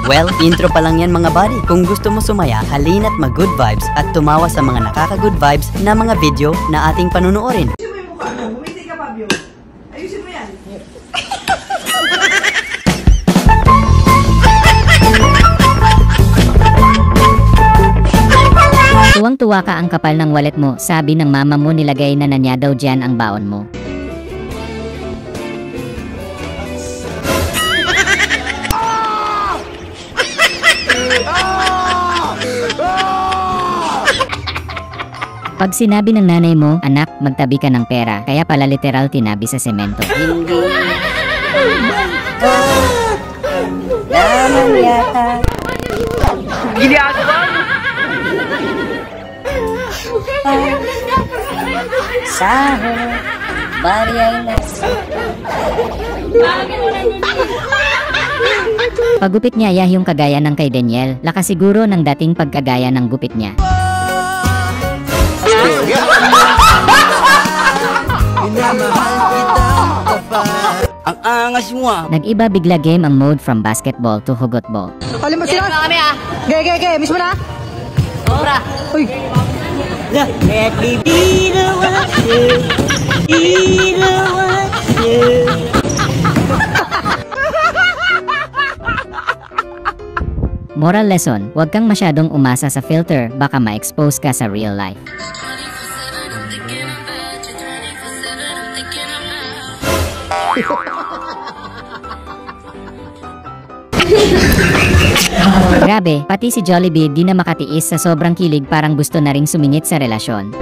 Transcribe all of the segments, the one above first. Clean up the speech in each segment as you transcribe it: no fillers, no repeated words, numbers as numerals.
Well, intro pa lang yan mga buddy. Kung gusto mo sumaya, halina't mag-good vibes at tumawa sa mga nakaka-good vibes na mga video na ating panunuorin. Ayusin mo yung mukha mo. Bumiti ka, Fabio. Ayusin mo yan. Tuwang-tuwa ka ang kapal ng wallet mo. Sabi ng mama mo nilagay na niya daw dyan ang baon mo. Pag sinabi ng nanay mo, anak, magtabi ka ng pera, kaya pala literal tinabi sa semento. Hindi. Naman yata. Ginagawa mo. Sahod. Bariyay na. Pagupit niya yung kagaya ng kay Daniel, lakas siguro ng dating pagkagaya ng gupit niya. Ang angas mo ah. Nag-iba bigla game ang mode from basketball to hugot ball. Pali mo sila. Kami ah. Ge. Miss mo na. Sobra. Uy. Let me be the one be the one Moral lesson, huwag kang masyadong umasa sa filter, baka ma-expose ka sa real life. Grabe, pati si Jollibee di na makatiis sa sobrang kilig, parang gusto na ring sumingit sa relasyon.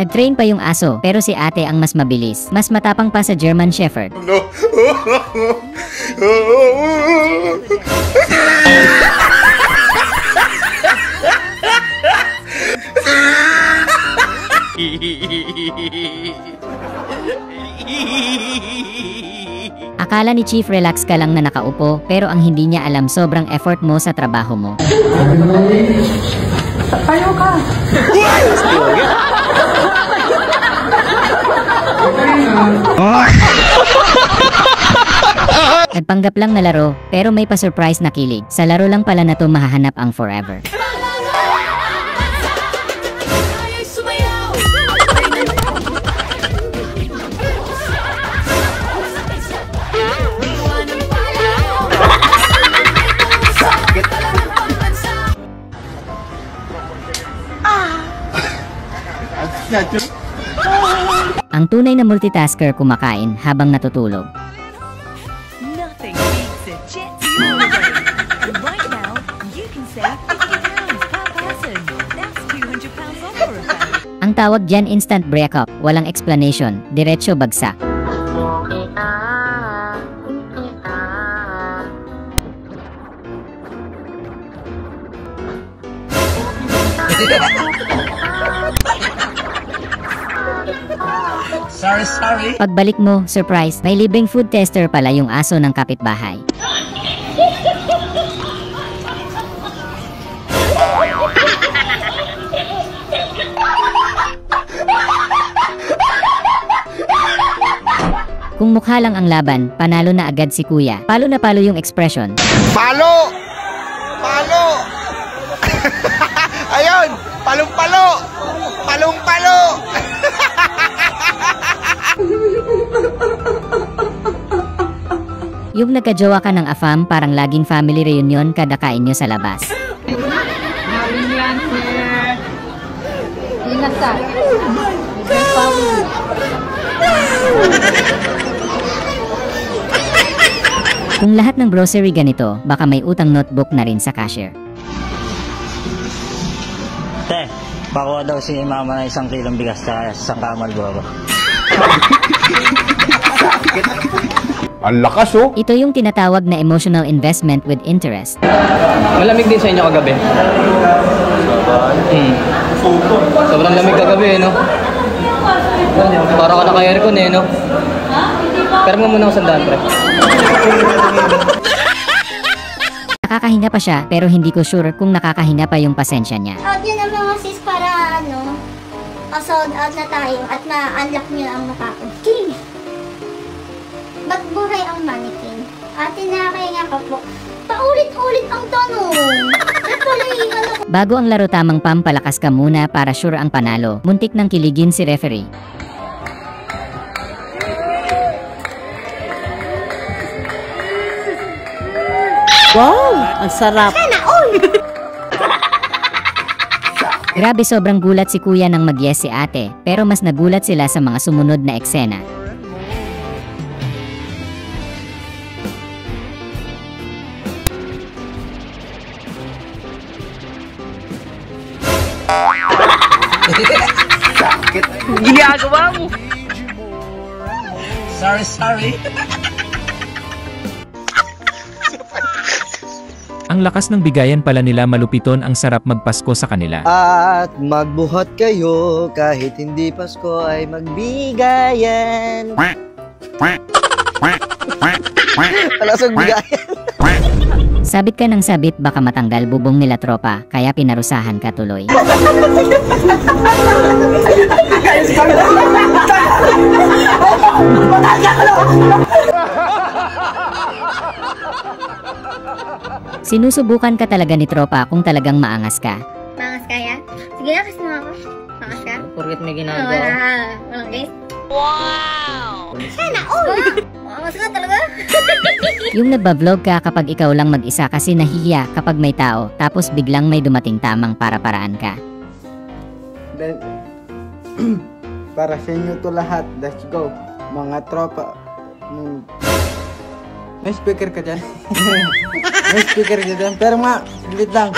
Nag-train pa yung aso, pero si ate ang mas mabilis. Mas matapang pa sa German Shepherd. No. Akala ni Chief relax ka lang na nakaupo, pero ang hindi niya alam sobrang effort mo sa trabaho mo. Ayaw ka. Nagpanggap lang na laro, pero may pa-surprise na kilig. Sa laro lang pala na to mahahanap ang forever. Ang tunay na multitasker kumakain habang natutulog. Nothing beats a jet to your brain. And right now, you can save £50 per person. That's £200 off for a family. Ang tawag dyan instant breakup, walang explanation, diretso bagsak. Sorry. Pagbalik mo, surprise, may libreng food tester pala yung aso ng kapitbahay. Kung mukha lang ang laban, panalo na agad si kuya. Palo na palo yung expression. Palo! Palo! Ayun! Palong-palo! Palong-palo! Yung nagkajowa ka ng afam, parang laging family reunion kada kain nyo sa labas. Ingat ka. Kung lahat ng grocery ganito, baka may utang notebook na rin sa cashier. Te, pakuha daw si mama na 1 kilong bigas sa Kamal Boro. Ang lakas oh! Ito yung tinatawag na emotional investment with interest. Malamig din sa inyo kagabi. Sobrang lamig kagabi, no? Para ka naka-aircon, no? Pero mo muna ako sandaan, pre. Nakakahinga pa siya pero hindi ko sure kung nakakahinga pa yung pasensya niya. Out nyo na mga sis para sold out na tayo at ma-unlock nyo ang mukha ko. King! Ba't buhay ang mannequin? Ate, nakakahinga ka po. Paulit-ulit ang tanong. Bago ang laro, tamang pampalakas ka muna para sure ang panalo. Muntik nang kiligin si referee. Wow! Ang sarap! Grabe, sobrang gulat si kuya nang mag-yes si ate, pero mas nagulat sila sa mga sumunod na eksena. Ginagawa mo! Sorry. Ang lakas ng bigayan pala nila, malupiton, ang sarap magpasko sa kanila. At magbuhat kayo kahit hindi Pasko ay magbigayan. Palasog bigayan. Sabit ka ng sabit, baka matanggal bubong nila tropa, kaya pinarusahan ka tuloy. Sinusubukan ka talaga ni tropa kung talagang maangas ka. Maangas ka yan? Sige na, kiss mo ako. Maangas ka? Porket may Oh, ginagawa. walang kiss? Wow! Sana all! Maangas ka talaga? Yung nagbablog ka kapag ikaw lang mag-isa kasi nahihiya kapag may tao, tapos biglang may dumating tamang para-paraan ka. Para sa inyo to lahat, let's go. Mga tropa. May speaker ka dyan? May speaker ka dyan? Pero saglit lang.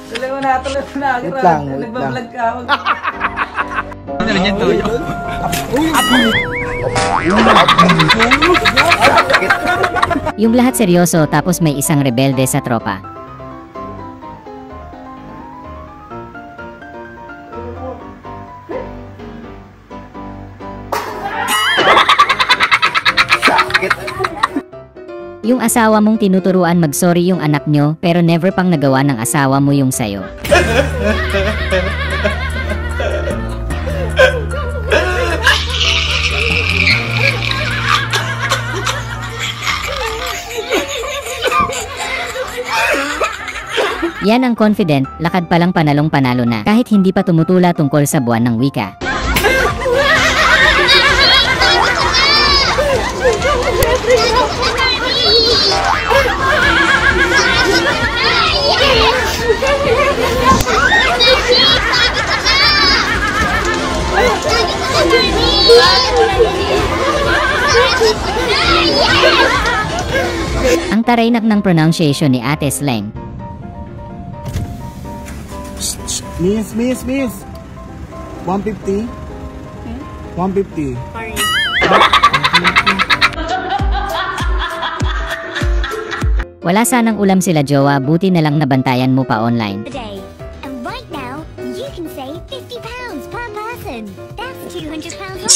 Tuloy mo na. Wait lang. Nagbablog ka. Ano lang yan, tuyo? Yung lahat seryoso tapos may isang rebelde sa tropa. Yung asawa mong tinuturuan mag-sorry yung anak nyo, pero never pang nagawa ng asawa mo yung sayo. Yan ang confident, lakad palang panalong-panalo na, kahit hindi pa tumutula tungkol sa buwan ng wika. Ang taraynak ng pronunciation ni Ate Sleng. Miss. 150? 150. Wala sanang ulam sila jowa, buti na lang nabantayan mo pa online. Today. And right now, you can save £50 per person. That's £200 off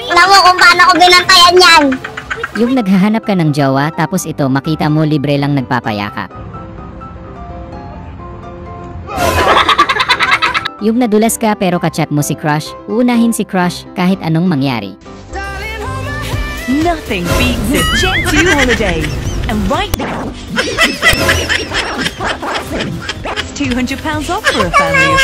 Alam mo kung paano ko binantayan yan. Yung naghahanap ka ng jowa tapos ito makita mo libre lang nagpapayakap. Yung nadulas ka pero kachat mo si crush, uunahin si crush kahit anong mangyari. Nothing beats a Jet2 holiday. And right now, that's £200 off for a family of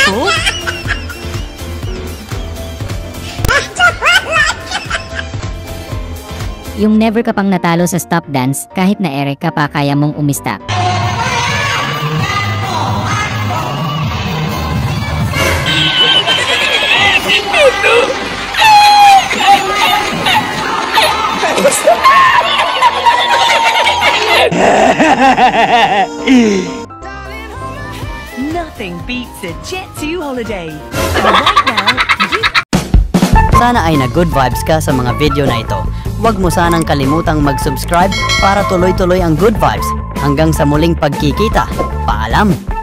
4. Yung never ka pang natalo sa stop dance, kahit na ere ka pa kaya mong umistap. Nothing beats a Jet2 holiday. And right now, you Sana ay na good vibes ka sa mga video na ito. huwag mo sanang kalimutang mag-subscribe para tuloy-tuloy ang good vibes. Hanggang sa muling pagkikita, paalam!